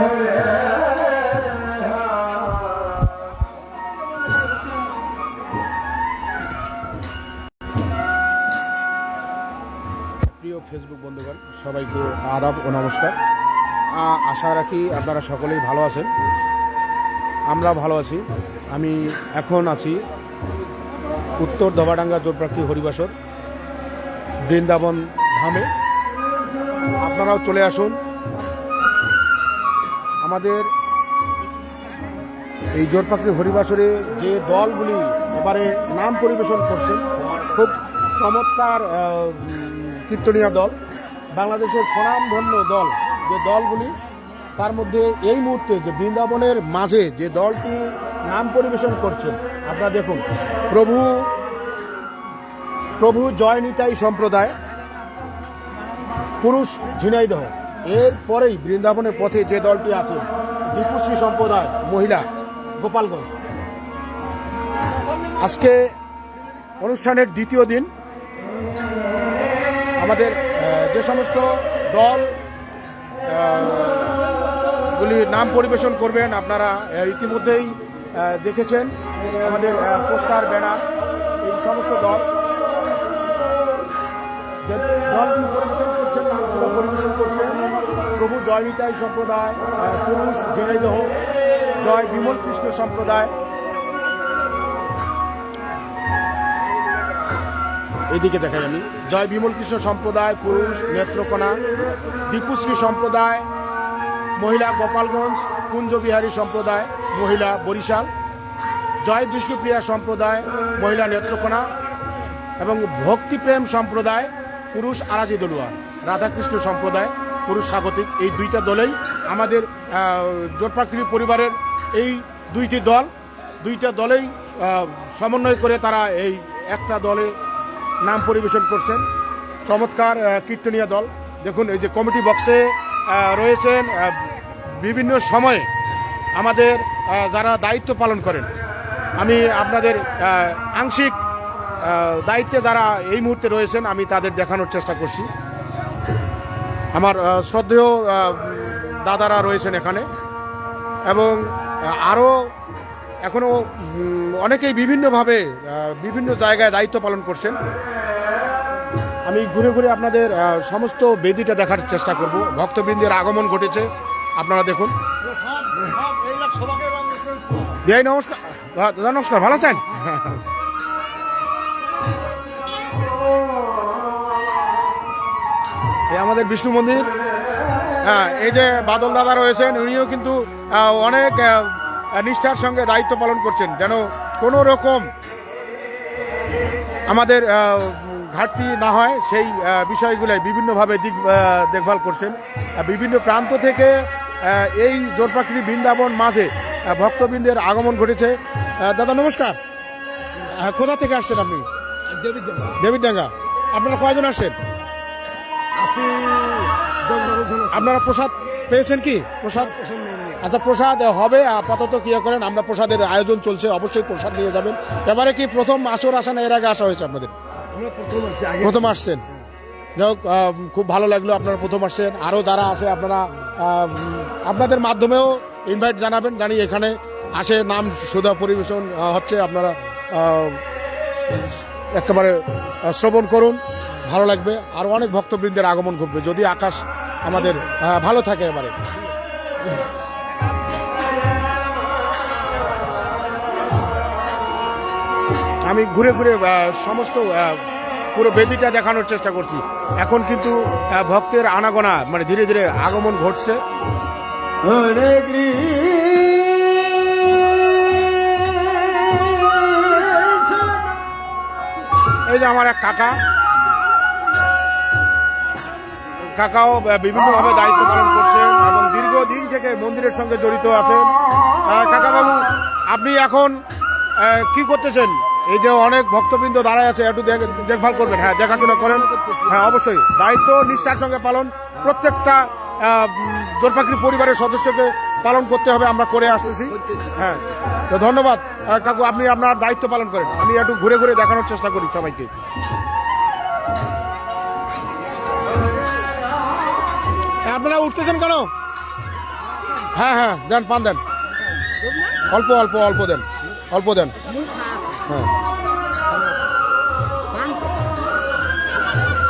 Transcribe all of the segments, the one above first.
প্রিয় ফেসবুক বন্ধুগণ, সবাইকে আদাব ও নমস্কার। আশা রাখি আপনারা সকলেই ভালো আছেন। আমরা ভালো আছি। আমি এখন আছি উত্তর ধোবাডাঙ্গা জোরপাখি হরিবাসর বৃন্দাবন ধামে। আপনারাও চলে আসুন। আমাদের এই জোরপাখি হরিবাসরে যে দলগুলি এবারে নাম পরিবেশন করছেন, খুব চমৎকার কীর্তনীয় দল, বাংলাদেশের স্বনামধন্য দল যে দলগুলি, তার মধ্যে এই মুহূর্তে যে বৃন্দাবনের মাঝে যে দলটি নাম পরিবেশন করছেন, আপনারা দেখুন, প্রভু জয় নিতাই সম্প্রদায় পুরুষ ঝিনাইদহ। এরপরেই বৃন্দাবনের পথে যে দলটি আছে দীপুশ্রী সম্প্রদায় মহিলা গোপালগঞ্জ। আজকে অনুষ্ঠানের দ্বিতীয় দিন। আমাদের যে সমস্ত দল গুলি নাম পরিবেশন করবেন আপনারা ইতিমধ্যেই দেখেছেন। আমাদের পোস্টার, ব্যানার, এই সমস্ত দল যে দলটি পরিবেশন করছেন, নামসহ পরিবেশন করছেন প্রভু জয় নিতাই সম্প্রদায় পুরুষ ঝিনাইদহ, জয় বিমল কৃষ্ণ সম্প্রদায়, এইদিকে দেখাই আমি, জয় বিমল কৃষ্ণ সম্প্রদায় পুরুষ নেত্রকোনা, দীপুশ্রী সম্প্রদায় মহিলা গোপালগঞ্জ, কুঞ্জবিহারী সম্প্রদায় মহিলা বরিশাল, জয় বিষ্ণুপ্রিয়া সম্প্রদায় মহিলা নেত্রকোনা এবং ভক্তিপ্রেম সম্প্রদায় পুরুষ আরাজি দলুয়া, রাধাকৃষ্ণ সম্প্রদায় পুরুষ স্বাগতিক। এই দুইটা দলেই আমাদের জোরপাখি পরিবারের এই দুইটা দলেই সমন্বয় করে তারা এই একটা দলে নাম পরিবেশন করছেন। চমৎকার কীর্তনীয় দল। দেখুন, এই যে কমিটি বক্সে রয়েছেন বিভিন্ন সময়ে আমাদের যারা দায়িত্ব পালন করেন, আমি আপনাদের আংশিক দায়িত্বে যারা এই মুহূর্তে রয়েছেন আমি তাদের দেখানোর চেষ্টা করছি। আমার শ্রদ্ধেয় দাদারা রয়েছেন এখানে এবং আরও এখনও অনেকেই বিভিন্নভাবে বিভিন্ন জায়গায় দায়িত্ব পালন করছেন। আমি ঘুরে ঘুরে আপনাদের সমস্ত বেদিটা দেখার চেষ্টা করব। ভক্তবৃন্দের আগমন ঘটেছে, আপনারা দেখুন। ভাই নমস্কার, দাদা নমস্কার, ভালো আছেন? এই আমাদের বিষ্ণু মন্দির। হ্যাঁ, এই যে বাদল দাদা রয়েছেন, উনিও কিন্তু অনেক নিষ্ঠার সঙ্গে দায়িত্ব পালন করছেন, যেন কোনো রকম আমাদের ঘাটতি না হয় সেই বিষয়গুলোই বিভিন্নভাবে দেখভাল করছেন। বিভিন্ন প্রান্ত থেকে এই জোরপাখি বৃন্দাবন মাঝে ভক্তবৃন্দের আগমন ঘটেছে। দাদা নমস্কার, কোথা থেকে আসছেন আপনি? দেবীডাঙ্গা। আপনারা কয়জন আসছেন? আপনারা প্রসাদ পেয়েছেন কি? প্রসাদ? আচ্ছা, প্রসাদ হবে আপাতত কি করেন, আমরা প্রসাদের আয়োজন চলছে, অবশ্যই প্রসাদ নিয়ে যাবেন। এবারে কি প্রথম আসর আসা না এর আগে আসা হয়েছে আপনাদের? প্রথম আসছেন। যাই হোক, খুব ভালো লাগলো আপনারা প্রথম আসছেন। আরও যারা আসে আপনারা আপনাদের মাধ্যমেও ইনভাইট জানাবেন, জানি এখানে আসে নাম সুধা পরিবেশন হচ্ছে, আপনারা একেবারে শ্রবণ করুন, ভালো লাগবে। আর অনেক ভক্তবৃন্দের আগমন ঘটবে যদি আকাশ আমাদের ভালো থাকে। এবারে আমি ঘুরে ঘুরে সমস্ত পুরো বেদিটা দেখানোর চেষ্টা করছি। এখন কিন্তু ভক্তের আনাগোনা মানে ধীরে ধীরে আগমন ঘটছে। এই যে আমার এক কাকাও বিভিন্নভাবে দায়িত্ব পালন করছেন এবং দীর্ঘদিন থেকে মন্দিরের সঙ্গে জড়িত আছেন। কাকা বাবু, আপনি এখন কি করতেছেন? এই যে অনেক ভক্তবৃন্দ দাঁড়ায় আছে, একটু দেখভাল করবেন। হ্যাঁ, দেখাশোনা করেন। হ্যাঁ, অবশ্যই দায়িত্ব নিষ্ঠার সঙ্গে পালন প্রত্যেকটা জোরপাখি পরিবারের সদস্যকে পালন করতে হবে, আমরা করে আসতেছি। হ্যাঁ, তো ধন্যবাদ কাকু, আপনি আপনার দায়িত্ব পালন করেন। আমি একটু ঘুরে ঘুরে দেখানোর চেষ্টা করি সবাইকে। আপনারা উঠতেছেন কেন? হ্যাঁ হ্যাঁ দেন, পান দেন, অল্প অল্প অল্প দেন, অল্প দেন। হ্যাঁ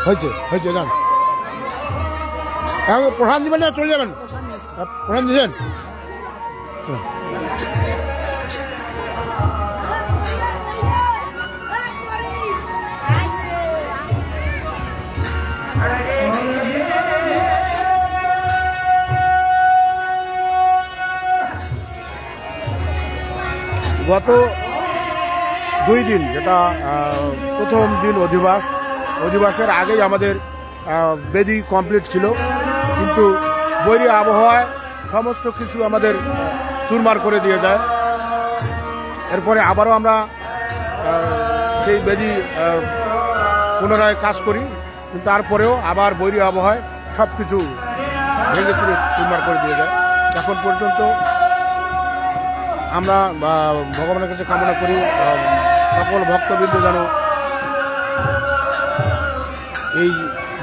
হয়েছে হয়েছে, যান। হ্যাঁ প্রধান দিবেন না, চলে যাবেন। প্রধান দিয়েছেন। গত 2 দিন, যেটা প্রথম দিন অধিবাসের আগেই আমাদের বেদি কমপ্লিট ছিল, কিন্তু বৈরী আবহাওয়ায় সমস্ত কিছু আমাদের চুরমার করে দিয়ে যায়। এরপরে আবারও আমরা সেই বেদি পুনরায় কাজ করি, কিন্তু তারপরেও আবার বৈরী আবহাওয়ায় সব কিছু ভেঙে চুরে চুরমার করে দিয়ে যায়। এখন পর্যন্ত আমরা ভগবানের কাছে কামনা করি সকল ভক্তবৃন্দ যেন এই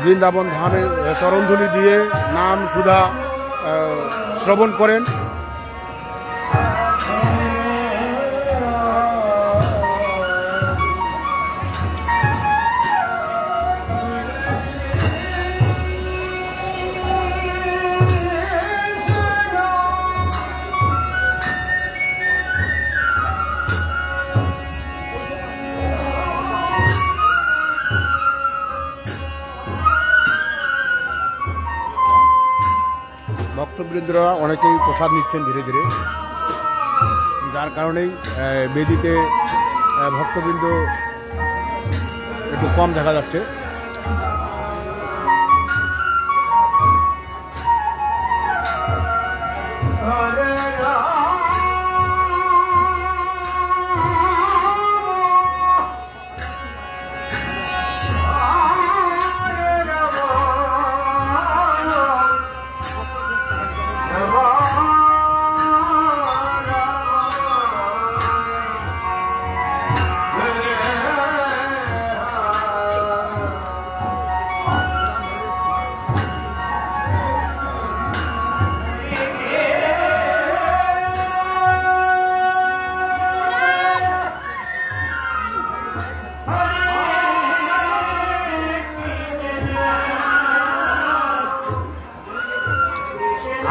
বৃন্দাবন ধামে চরণধুলি দিয়ে নাম সুধা শ্রবণ করেন। ভক্তবৃন্দরা অনেকেই প্রসাদ নিচ্ছেন ধীরে ধীরে, যার কারণেই বেদিতে ভক্তবৃন্দ একটু কম দেখা যাচ্ছে।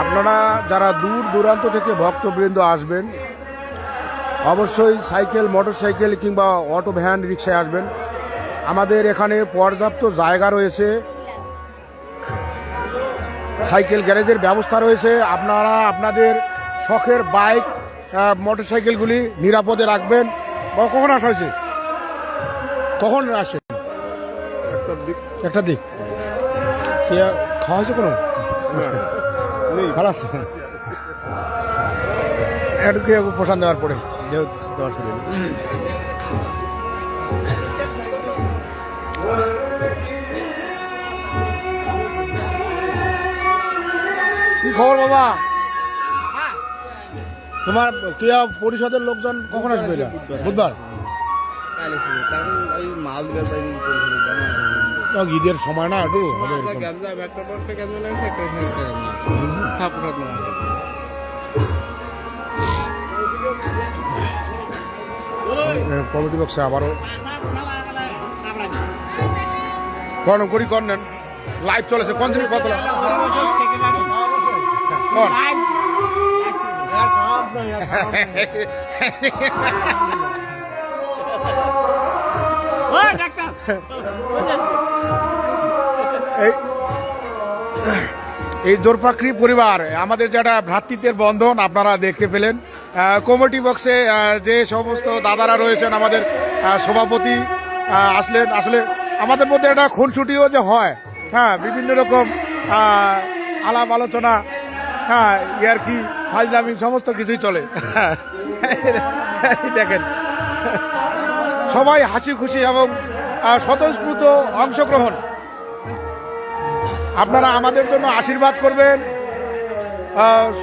আপনারা যারা দূর দূরান্ত থেকে ভক্তবৃন্দ আসবেন, অবশ্যই সাইকেল, মোটরসাইকেল কিংবা অটো, ভ্যান, রিক্সায় আসবেন। আমাদের এখানে পর্যাপ্ত জায়গা রয়েছে, সাইকেল গ্যারেজের ব্যবস্থা রয়েছে। আপনারা আপনাদের শখের বাইক, মোটরসাইকেলগুলি নিরাপদে রাখবেন। কখন আসা হয়েছে, কখন আসেন? একটা দিক খাওয়া হয়েছে কোনো ভালো আছে, একটু প্রসাদ দেওয়ার পরে দেওয়ার শুরু। কি খবর বাবা? তোমার ক্রিয়া পরিষদের লোকজন কখন আসবে? বুধবার। ঈদের সময় না, একটু হবে। কমিটি বক্সে আবারও করি নেন, লাইভ চলেছে। কোন দিন কত এই জোরপাকড়ি পরিবার, আমাদের যেটা ভ্রাতৃত্বের বন্ধন আপনারা দেখতে পেলেন। কমিটি বক্সে যে সমস্ত দাদারা রয়েছেন, আমাদের সভাপতি আসলেন। আসলে আমাদের মধ্যে একটা খুনসুটিও যে হয়, হ্যাঁ, বিভিন্ন রকম আলাপ আলোচনা, হ্যাঁ, ইয়ার্কি, ফাজলামি সমস্ত কিছুই চলে। দেখেন সবাই হাসি খুশি এবং স্বতঃস্ফূর্ত অংশগ্রহণ। আপনারা আমাদের জন্য আশীর্বাদ করবেন,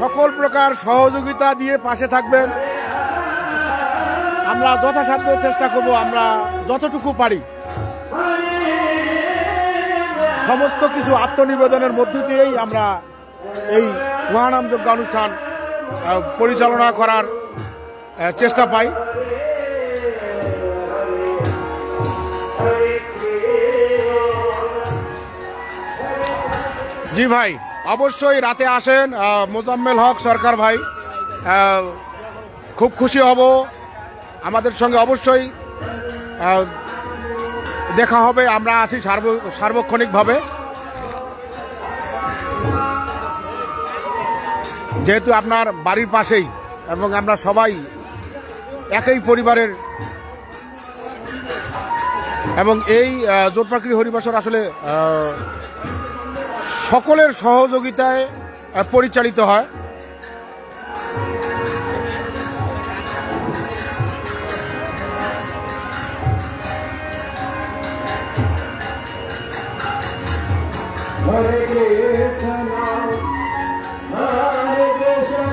সকল প্রকার সহযোগিতা দিয়ে পাশে থাকবেন। আমরা যথাসাধ্য চেষ্টা করব, আমরা যতটুকু পারি সমস্ত কিছু আত্মনিবেদনের মধ্য দিয়েই আমরা এই মহানাম যজ্ঞ অনুষ্ঠান পরিচালনা করার চেষ্টা পাই। জি ভাই, অবশ্যই রাতে আসেন। মোজাম্মেল হক সরকার ভাই, খুব খুশি হব। আমাদের সঙ্গে অবশ্যই দেখা হবে। আমরা আছি সার্বক্ষণিকভাবে, যেহেতু আপনার বাড়ির পাশেই এবং আমরা সবাই একই পরিবারের। এবং এই জোরপাকড়ি হরিবাসর আসলে সকলের সহযোগিতায় পরিচালিত হয়।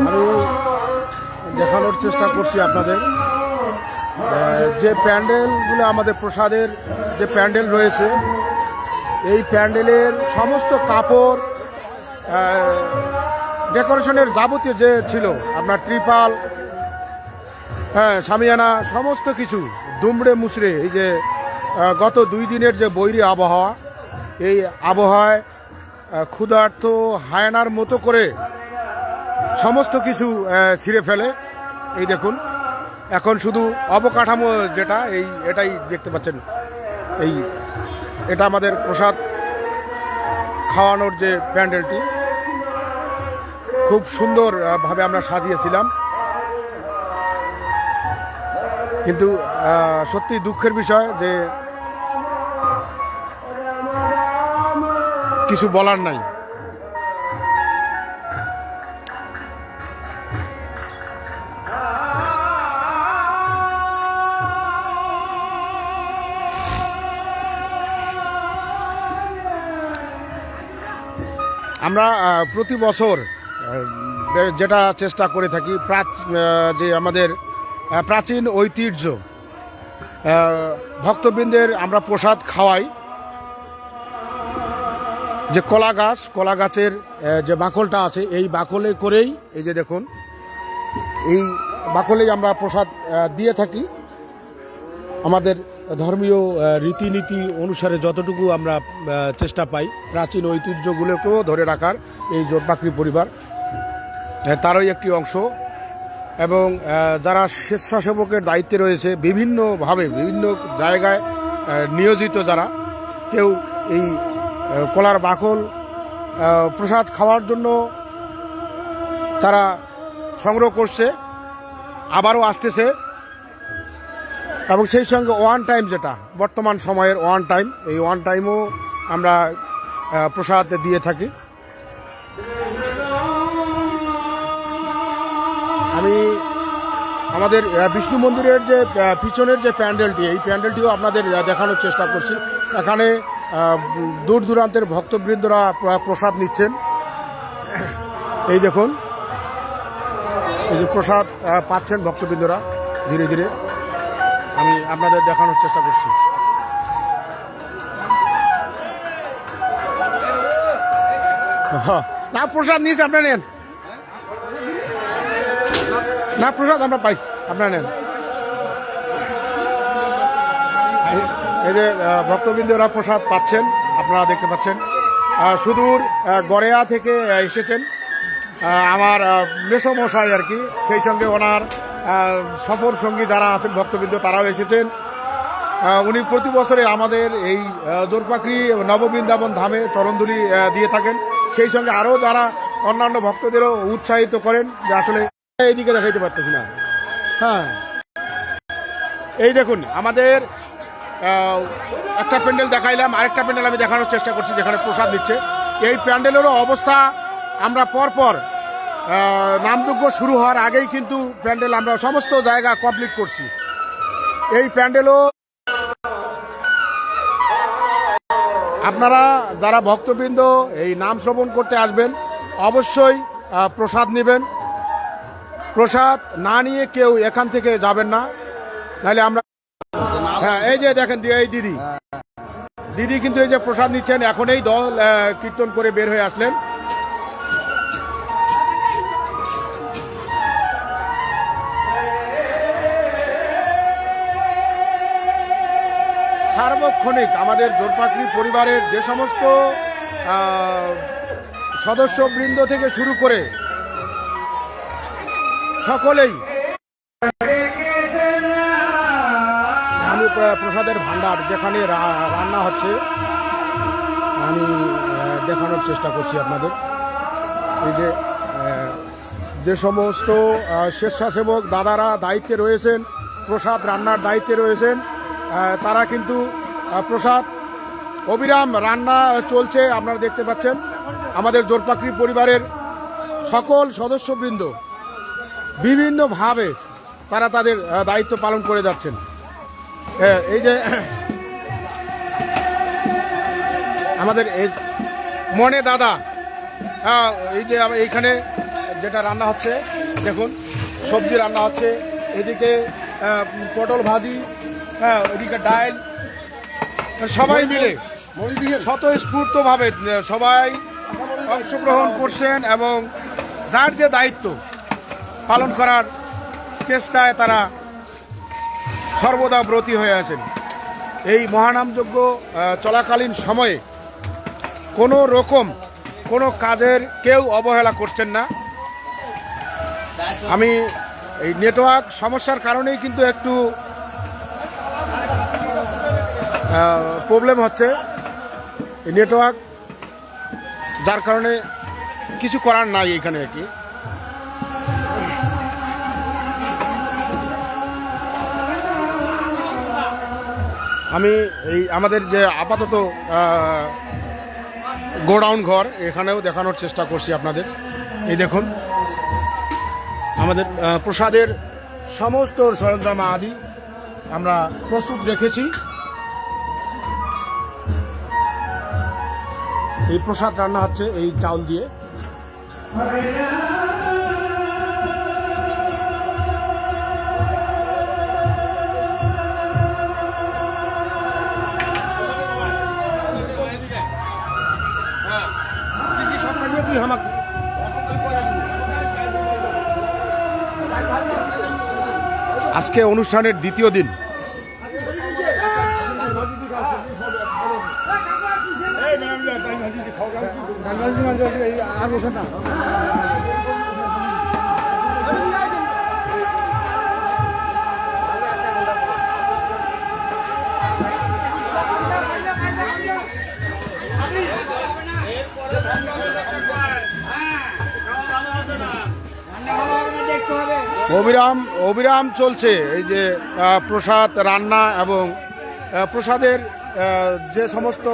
আমি দেখানোর চেষ্টা করছি আপনাদের যে প্যান্ডেলগুলো, আমাদের প্রসাদের যে প্যান্ডেল রয়েছে, এই প্যান্ডেলের সমস্ত কাপড়, ডেকোরেশনের যাবতীয় যে ছিল আপনার ত্রিপাল, সামিয়ানা, সমস্ত কিছু দুমড়ে মুচড়ে, এই যে গত 2 দিনের যে বৈরী আবহাওয়া, এই আবহাওয়ায় ক্ষুধার্ত হায়নার মতো করে সমস্ত কিছু ছিঁড়ে ফেলে। এই দেখুন, এখন শুধু অবকাঠামো যেটা, এটাই দেখতে পাচ্ছেন। এটা আমাদের প্রসাদ খাওয়ানোর যে প্যান্ডেলটি, খুব সুন্দরভাবে আমরা সাজিয়েছিলাম। কিন্তু সত্যি দুঃখের বিষয় যে কিছু বলার নাই। আমরা প্রতি বছর যেটা চেষ্টা করে থাকি, যে আমাদের প্রাচীন ঐতিহ্য, ভক্তবৃন্দের আমরা প্রসাদ খাওয়াই। যে কলা গাছের যে বাকলটা আছে, এই বাকলে করেই, এই যে দেখুন, এই বাকলেই আমরা প্রসাদ দিয়ে থাকি। আমাদের ধর্মীয় রীতিনীতি অনুসারে যতটুকু আমরা চেষ্টা পাই প্রাচীন ঐতিহ্যগুলোকেও ধরে রাখার, এই জোরপাকড়ি পরিবার তারই একটি অংশ। এবং যারা স্বেচ্ছাসেবকের দায়িত্বে রয়েছে, বিভিন্নভাবে বিভিন্ন জায়গায় নিয়োজিত, যারা কেউ এই কলার বাকল প্রসাদ খাওয়ার জন্য তারা সংগ্রহ করছে, আবারও আসতেছে। এবং সেই সঙ্গে ওয়ান টাইম, যেটা বর্তমান সময়ের ওয়ান টাইম, এই ওয়ান টাইমও আমরা প্রসাদ দিয়ে থাকি। আমি আমাদের বিষ্ণু মন্দিরের যে পিছনের যে প্যান্ডেলটি, এই প্যান্ডেলটিও আপনাদের দেখানোর চেষ্টা করছি। এখানে দূর দূরান্তের ভক্তবৃন্দরা প্রসাদ নিচ্ছেন। এই দেখুন, এই যে প্রসাদ পাচ্ছেন ভক্তবৃন্দরা ধীরে ধীরে, আমি আপনাদের দেখানোর চেষ্টা করছি। না, প্রসাদ নিয়েছে, আপনারা নেন। না, প্রসাদ আমরা পাইছি, আপনারা নেন। এই যে ভক্তবৃন্দরা প্রসাদ পাচ্ছেন, আপনারা দেখতে পাচ্ছেন। সুদূর গড়েয়া থেকে এসেছেন আমার মেসমশাই আর কি, সেই সঙ্গে ওনার সফর সঙ্গী যারা আছেন ভক্তবৃন্দ, তারাও এসেছেন। উনি প্রতি বছরে আমাদের এই জোরপাকড়ি নববৃন্দাবন ধামে চরণধুলি দিয়ে থাকেন। সেই সঙ্গে আরও যারা অন্যান্য ভক্তদেরও উৎসাহিত করেন, যে আসলে এইদিকে দেখাইতে পারতেছি না। হ্যাঁ, এই দেখুন, আমাদের একটা প্যান্ডেল দেখাইলাম, আরেকটা প্যান্ডেল আমি দেখানোর চেষ্টা করছি যেখানে প্রসাদ দিচ্ছে। এই প্যান্ডেলেরও অবস্থা আমরা পরপর নামযজ্ঞ শুরু হওয়ার আগেই কিন্তু প্যান্ডেল আমরা সমস্ত জায়গা কমপ্লিট করছি। এই প্যান্ডেলও আপনারা যারা ভক্তবৃন্দ এই নাম শ্রবণ করতে আসবেন, অবশ্যই প্রসাদ নেবেন। প্রসাদ না নিয়ে কেউ এখান থেকে যাবেন না, নাহলে আমরা। হ্যাঁ, এই যে দেখেন, এই দিদি কিন্তু এই যে প্রসাদ নিচ্ছেন, এখন এই দল কীর্তন করে বের হয়ে আসলেন। সার্বক্ষণিক আমাদের জোরপাকড়ি পরিবারের যে সমস্ত সদস্যবৃন্দ থেকে শুরু করে সকলেই আমি প্রসাদের ভান্ডার যেখানে রান্না হচ্ছে আমি দেখানোর চেষ্টা করছি আপনাদের। এই যে সমস্ত স্বেচ্ছাসেবক দাদারা দায়িত্বে রয়েছেন, প্রসাদ রান্নার দায়িত্বে রয়েছেন, তারা কিন্তু প্রসাদ অবিরাম রান্না চলছে। আপনারা দেখতে পাচ্ছেন আমাদের জোরপাকড়ি পরিবারের সকল সদস্যবৃন্দ বিভিন্নভাবে তারা তাদের দায়িত্ব পালন করে যাচ্ছেন। এই যে আমাদের মনে দাদা, এই যে এইখানে যেটা রান্না হচ্ছে দেখুন, সবজি রান্না হচ্ছে, এদিকে পটল ভাজি, ওদিকে ডাল, সবাই মিলে স্বতঃস্ফূর্তভাবে সবাই অংশগ্রহণ করছেন এবং যার যে দায়িত্ব পালন করার চেষ্টায় তারা সর্বদা ব্রতী হয়ে আছেন। এই মহানামযজ্ঞ চলাকালীন সময়ে কোনো রকম কোনো কাজের কেউ অবহেলা করছেন না। আমি এই নেটওয়ার্ক সমস্যার কারণেই কিন্তু একটু প্রবলেম হচ্ছে, এই নেটওয়ার্ক, যার কারণে কিছু করার নাই এখানে আর কি। আমি এই আমাদের যে আপাতত গোডাউন ঘর, এখানেও দেখানোর চেষ্টা করছি আপনাদের। এই দেখুন আমাদের প্রসাদের সমস্ত সরঞ্জাম আদি আমরা প্রস্তুত রেখেছি। এই প্রসাদ রান্না হচ্ছে এই চাউল দিয়ে। আজকে অনুষ্ঠানের দ্বিতীয় দিন। অবিরাম চলছে এই যে প্রসাদ রান্না এবং প্রসাদের যে সমস্ত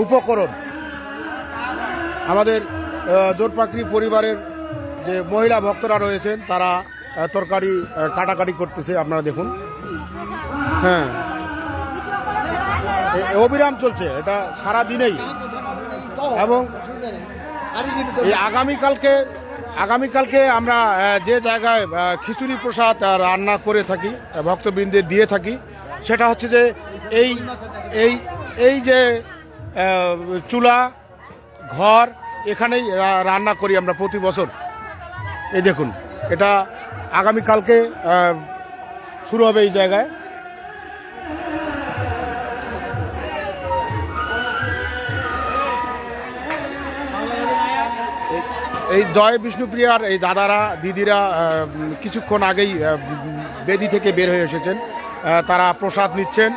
উপকরণ আমাদের জোরপাকড়ি পরিবারের যে মহিলা ভক্তরা রয়েছেন তারা তরকারি কাটাকাটি করতেছে, আপনারা দেখুন। হ্যাঁ, অবিরাম চলছে এটা সারা দিনেই। এবং এই আগামীকালকে আমরা যে জায়গায় খিচুড়ি প্রসাদ রান্না করে থাকি, ভক্তবৃন্দের দিয়ে থাকি, সেটা হচ্ছে যে এই যে চুলা ঘর, এখানেই রান্না করি আমরা প্রতি বছর। এই দেখুন, এটা আগামীকালকে শুরু হবে এই জায়গায়। এই জয় বিষ্ণুপ্রিয়ার এই দাদারা দিদিরা কিছুক্ষণ আগেই বেদি থেকে বের হয়ে এসেছেন, তারা প্রসাদ নিচ্ছেন।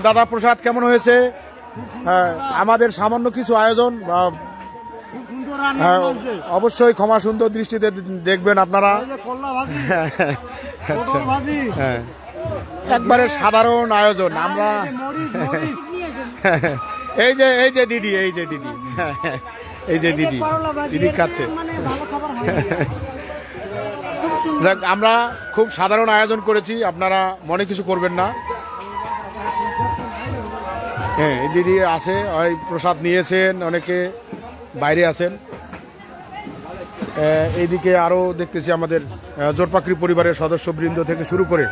দাদা, প্রসাদ কেমন হয়েছে? আমাদের সামান্য কিছু আয়োজন, অবশ্যই ক্ষমা সুন্দর দৃষ্টিতে দেখবেন আপনারা। হ্যাঁ, একবারে সাধারণ আয়োজন। আমরা এই যে দিদি দিদি খাচ্ছে। আমরা খুব সাধারণ আয়োজন করেছি, আপনারা মনে কিছু করবেন না। হ্যাঁ, এই দিদি আছে, ওই প্রসাদ নিয়েছেন, অনেকে বাইরে আছেন। এইদিকে আরও দেখতেছি আমাদের জোরপাকড়ি পরিবারের সদস্যবৃন্দ থেকে শুরু করে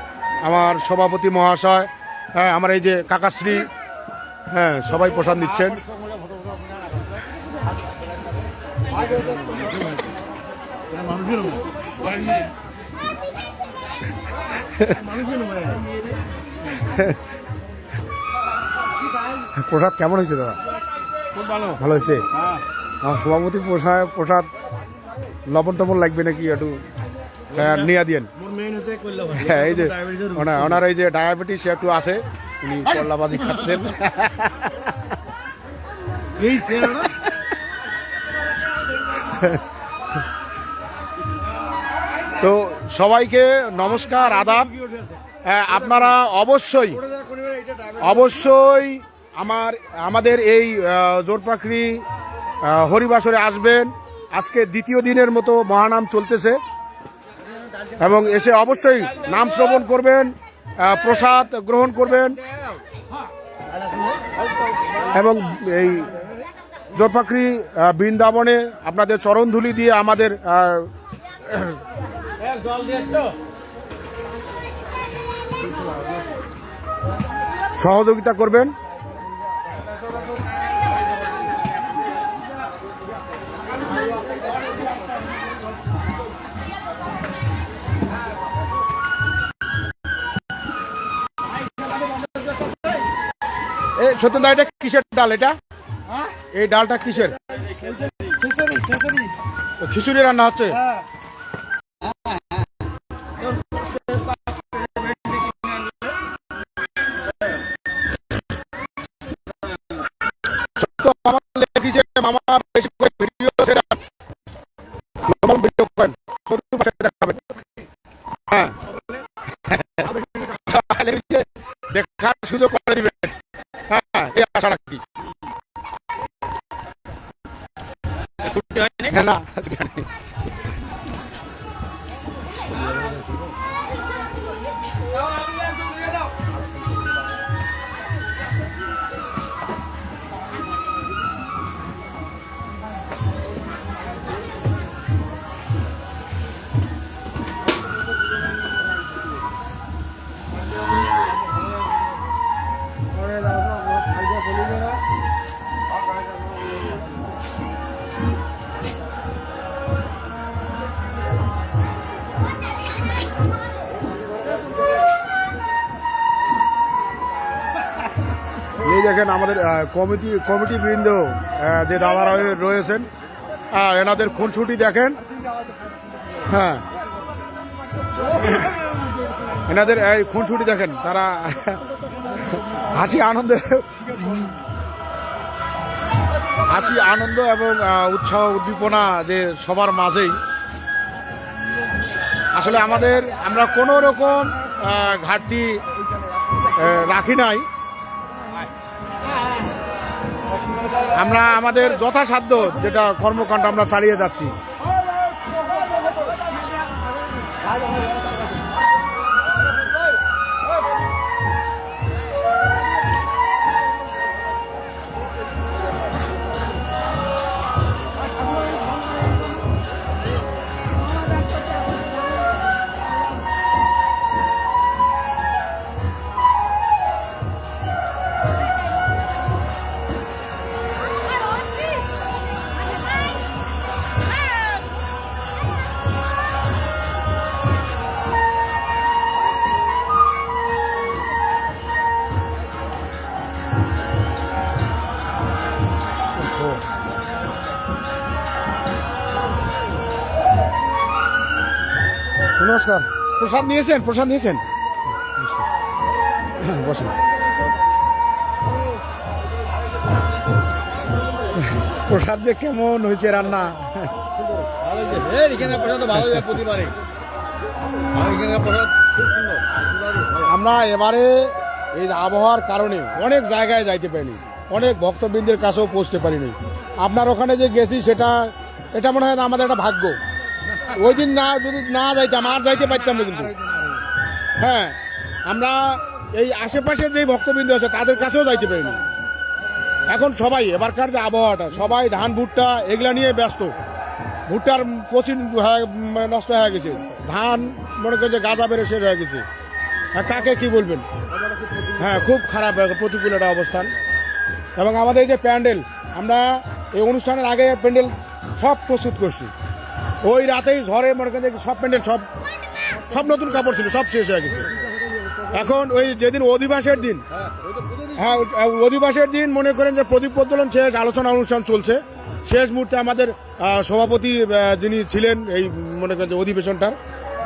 আমার সভাপতি মহাশয়, হ্যাঁ, আমার এই যে কাকাশ্রী, হ্যাঁ, সবাই প্রসাদ নিচ্ছেন। প্রসাদ কেমন হয়েছে দাদা? খুব ভালো। ভালো হয়েছে। হ্যাঁ, আমার সভাপতি প্রসাদ লবণ টবণ লাগবে নাকি একটু নিয়ে দিয়েন। হ্যাঁ, এই যে ওনার এই যে ডায়াবেটিস একটু আছে, উনি করলাবাজি খাচ্ছেন। তো সবাইকে নমস্কার, আদাব। আপনারা অবশ্যই আমাদের এই জোরপাখড়ি হরিবাসরে আসবেন। আজকে দ্বিতীয় দিনের মতো মহানাম চলতেছে এবং এসে অবশ্যই নাম শ্রবণ করবেন, প্রসাদ গ্রহণ করবেন এবং এই জোরপাখড়ি বৃন্দাবনে আপনাদের চরণধুলি দিয়ে আমাদের সহযোগিতা করবেন। সত্যি এটা কিসের ডাল? এটা এই ডালটা কিসের? খিচুড়ি রান্না হচ্ছে। দেখার সুযোগ করে দিবেন। হ্যাঁ, এই আশা রাখি। না, এই দেখেন আমাদের কমিটি বৃন্দ যে দাদারা রয়েছেন, এনাদের খুনসুটি দেখেন। হ্যাঁ, এনাদের এই খুনসুটি দেখেন, তারা হাসি আনন্দ এবং উৎসাহ উদ্দীপনা যে সবার মাঝেই। আসলে আমরা কোনো রকম ঘাটতি রাখি নাই। আমরা আমাদের যথাসাধ্য যেটা কর্মকাণ্ড আমরা চালিয়ে যাচ্ছি। নমস্কার। প্রসাদ নিয়েছেন? বসেন। প্রসাদ যে কেমন হয়েছে রান্না? আমরা এবারে এই আবহাওয়ার কারণে অনেক জায়গায় যাইতে পারিনি, অনেক ভক্তবৃন্দের কাছেও পৌঁছতে পারিনি। আপনার ওখানে যে গেছি এটা মনে হয় আমাদের একটা ভাগ্য। ওই দিন যদি না যাইতাম আর যাইতে পারতাম না। কিন্তু হ্যাঁ, আমরা এই আশেপাশে যে ভক্তবৃন্দ আছে তাদের কাছেও যাইতে পারিনি। এখন সবাই এবারকার যে আবহাওয়াটা, সবাই ধান ভুট্টা এগুলা নিয়ে ব্যস্ত। ভুট্টার পচিন নষ্ট হয়ে গেছে, ধান মনে করে যে গাঁজা বেড়ে শেষ হয়ে গেছে। হ্যাঁ, কাকে কি বলবেন? হ্যাঁ, খুব খারাপ প্রতিকূল একটা অবস্থান। এবং আমাদের এই যে প্যান্ডেল, আমরা এই অনুষ্ঠানের আগে প্যান্ডেল সব প্রস্তুত করছি। ওই রাতেই ঝড়ে মনে করেন সব প্যান্ডেল সব নতুন কাপড় ছিল, সব শেষ হয়ে গেছে। এখন ওই যেদিন অধিবাসের দিন, হ্যাঁ অধিবাসের দিন মনে করেন যে প্রদীপ প্রজ্বলন শেষ, আলোচনা অনুষ্ঠান চলছে, শেষ মুহূর্তে আমাদের সভাপতি যিনি ছিলেন এই মনে করেন যে অধিবেশনটার,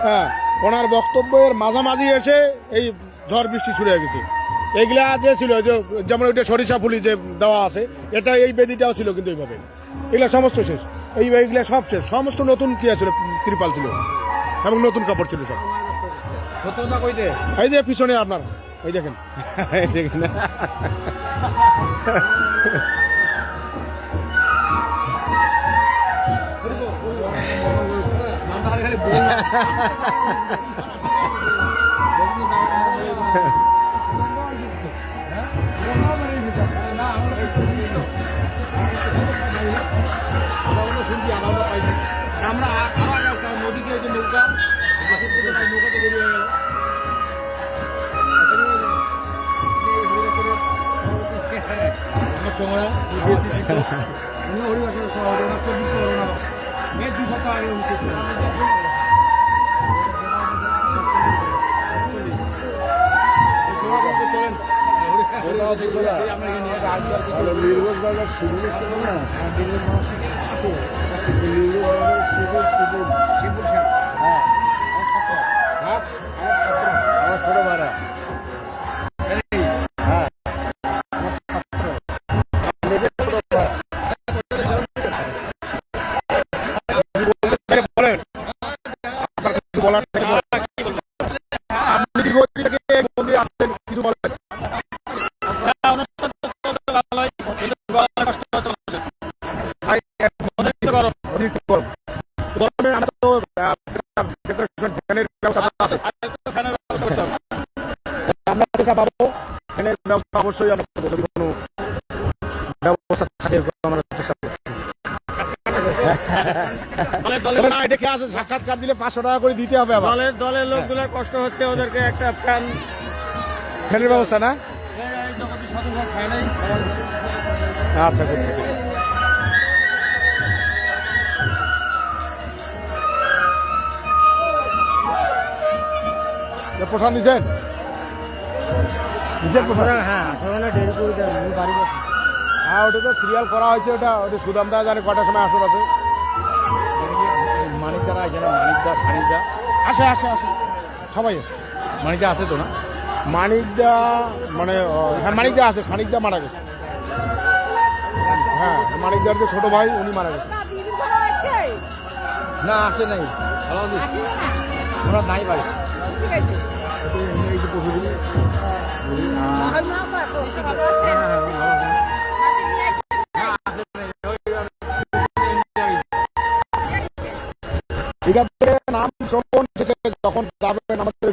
হ্যাঁ ওনার বক্তব্যের মাঝামাঝি এসে এই ঝড় বৃষ্টি শুরু হয়ে গেছে। এইগুলা যে ছিল যে যেমন ওইটা সরিষা ফুলি যে দেওয়া আছে, এটা এই বেদিটাও ছিল কিন্তু এইভাবে, এগুলা সমস্ত শেষ, এইগুলা সব শেষ, সমস্ত নতুন কি ছিল, ত্রিপাল ছিল এবং নতুন কাপড় ছিল সব। এই যে পিছনে আপনার এই দেখেন, এই দেখেন আমরা নদীকে নৌকা নৌকাতে বেরিয়ে গেল। সময় হরিবাসের মে 2 সপ্তাহ আগে অনুষ্ঠিত ছোট ভাড়া অবশ্যই কোনো ব্যবস্থা থাকে দেখে আছে, সাক্ষাৎকার দিলে 500 টাকা করে দিতে হবে। আবার দলের লোকগুলোর কষ্ট হচ্ছে, ওদেরকে একটা ফ্যানের ব্যবস্থা না, আচ্ছা প্রসাদ নিছেন? হ্যাঁ ওটা তো সিরিয়াল করা হয়েছে, ওটা সুদাম দা জানে কটার সময় আসর আছে। মানিকদারা এখানে মানিকদা খানিকদা আসে সবাই আসে। মানিকদা আছে তো না? মানিকদা মানে হ্যাঁ মানিকদা আছে, খানিকদা মারা গেছে। হ্যাঁ মানিকদার যে ছোট ভাই উনি মারা গেছে। না আসে নাই, ওরা নাই ভাই। নাম শ্রবণ যখন যাবেন আমাদের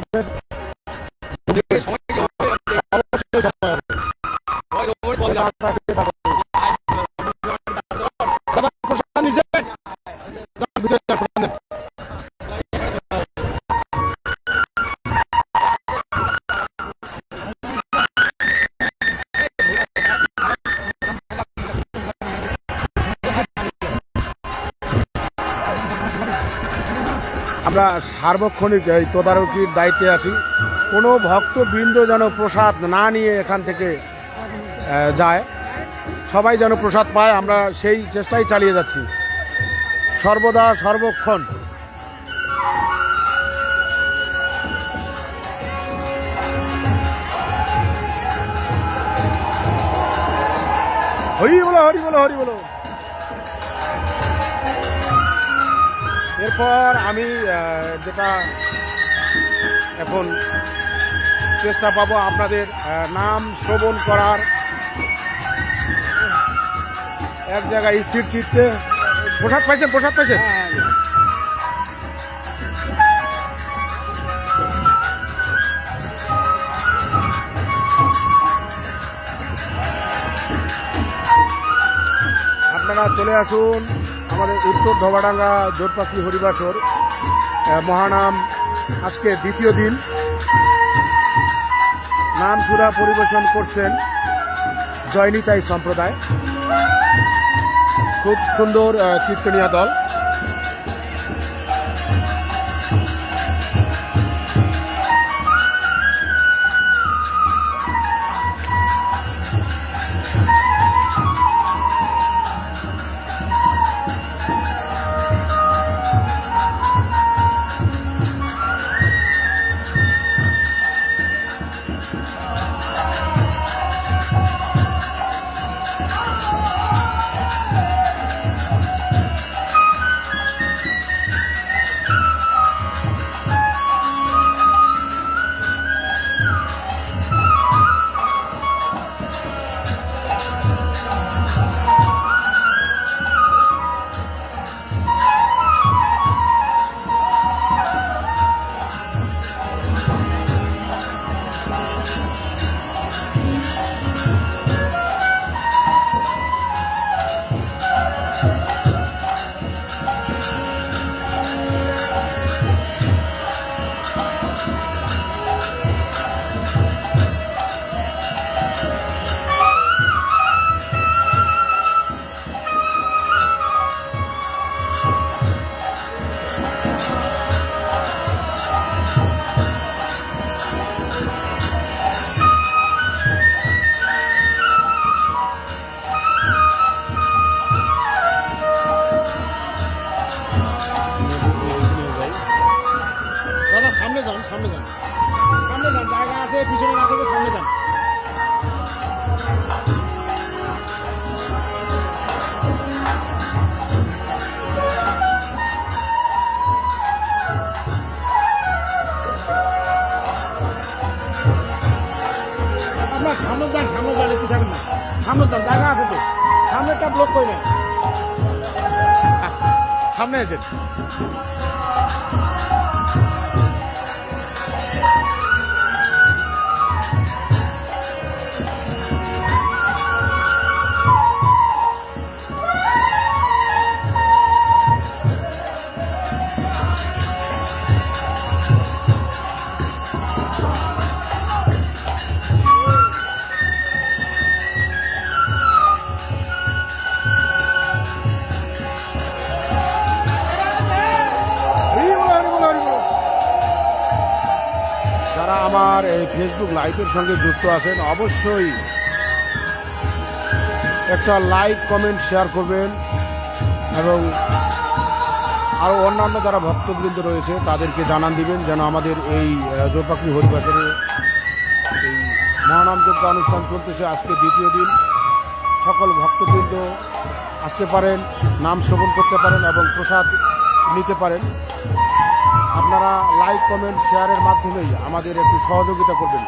আমরা সার্বক্ষণিক এই তদারকির দায়িত্বে আছি, কোনো ভক্তবৃন্দ যেন প্রসাদ না নিয়ে এখান থেকে যায়, সবাই যেন প্রসাদ পায়, আমরা সেই চেষ্টাই চালিয়ে যাচ্ছি সর্বদা সর্বক্ষণ। হরি বলো হরি বলো হরি বলো। এরপর আমি যেটা এখন চেষ্টা পাবো আপনাদের নাম শ্রবণ করার, এক জায়গায় স্থির চিত্তে। প্রসাদ পাইছেন? প্রসাদ পাইছেন? আপনারা চলে আসুন আমাদের উত্তর ধোবাডাঙ্গা জোরপাখি হরিবাসর মহানাম আজকে দ্বিতীয় দিন। নাম সুরা পরিবেশন করছেন জয়নিতাই সম্প্রদায়, খুব সুন্দর কীর্তনীয় দল। সামনে যান, সামনে যান, জায়গা আছে, পিছনে না থেকে সামনে যান। আপনার সামনে যান, সামনে যান, একটু থাকেন না, সামনে যান, জায়গা আছে তো, সামনেটা ব্লক করে নেন, সামনে আছেন। যারা আমার এই ফেসবুক লাইভের সঙ্গে যুক্ত আছেন অবশ্যই একটা লাইক কমেন্ট শেয়ার করবেন এবং আরও অন্যান্য যারা ভক্তবৃন্দ রয়েছে তাদেরকে জানান দিবেন যেন আমাদের এই জোরপাখি হরিবাজারে এই মহানামযজ্ঞ অনুষ্ঠান চলতেছে আজকে দ্বিতীয় দিন। সকল ভক্তবৃন্দ আসতে পারেন, নাম শ্রবণ করতে পারেন এবং প্রসাদ নিতে পারেন। আপনারা লাইক কমেন্ট শেয়ারের মাধ্যমেই আমাদের একটু সহযোগিতা করবেন।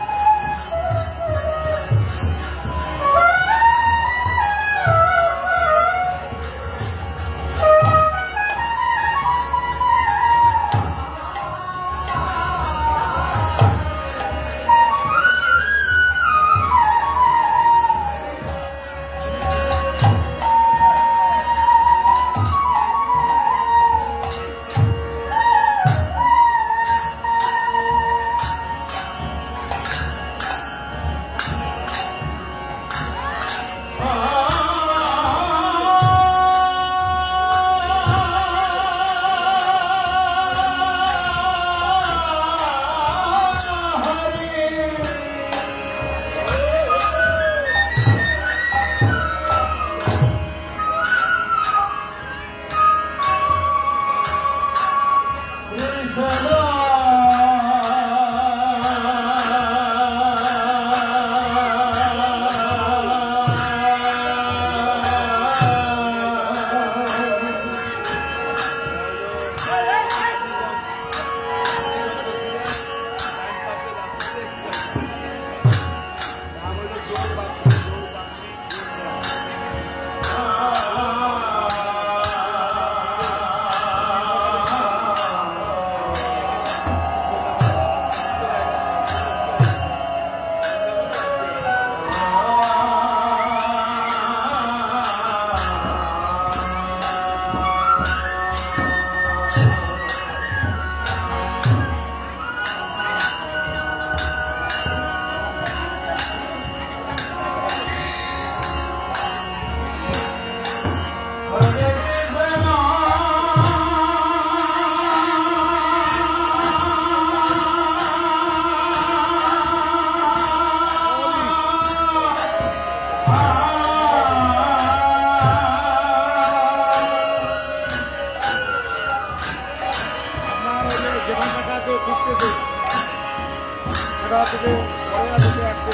থেকে পরে আসতে আসছে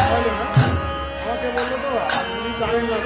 বলে না আমাকে বললো তো আপনি জানেন না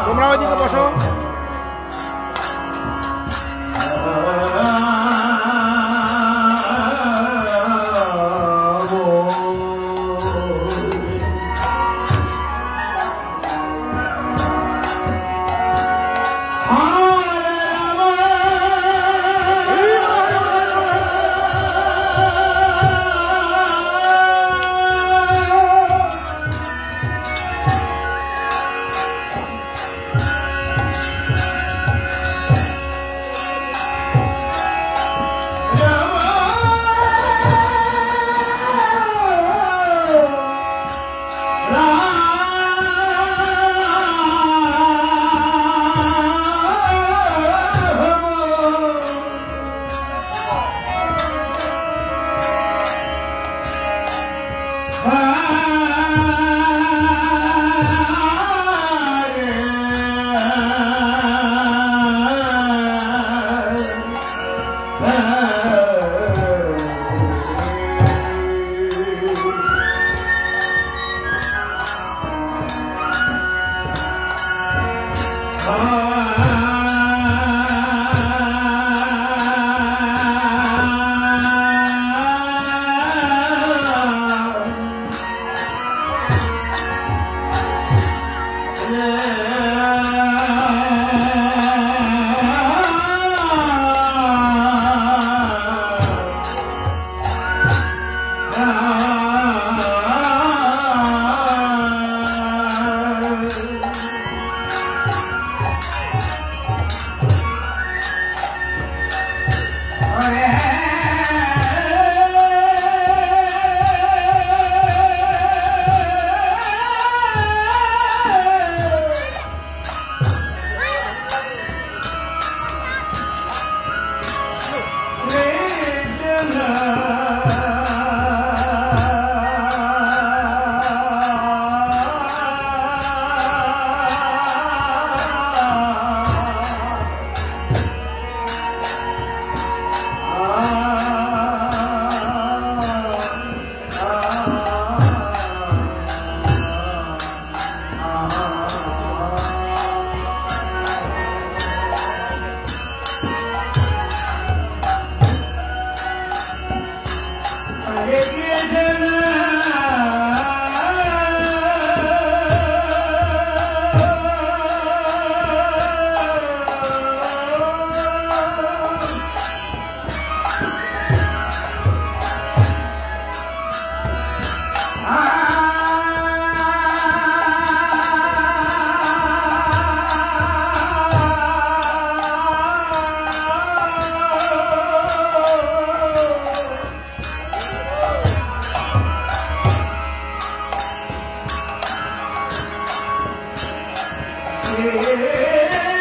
তোমরা ওইদিকে বসো। Yeah.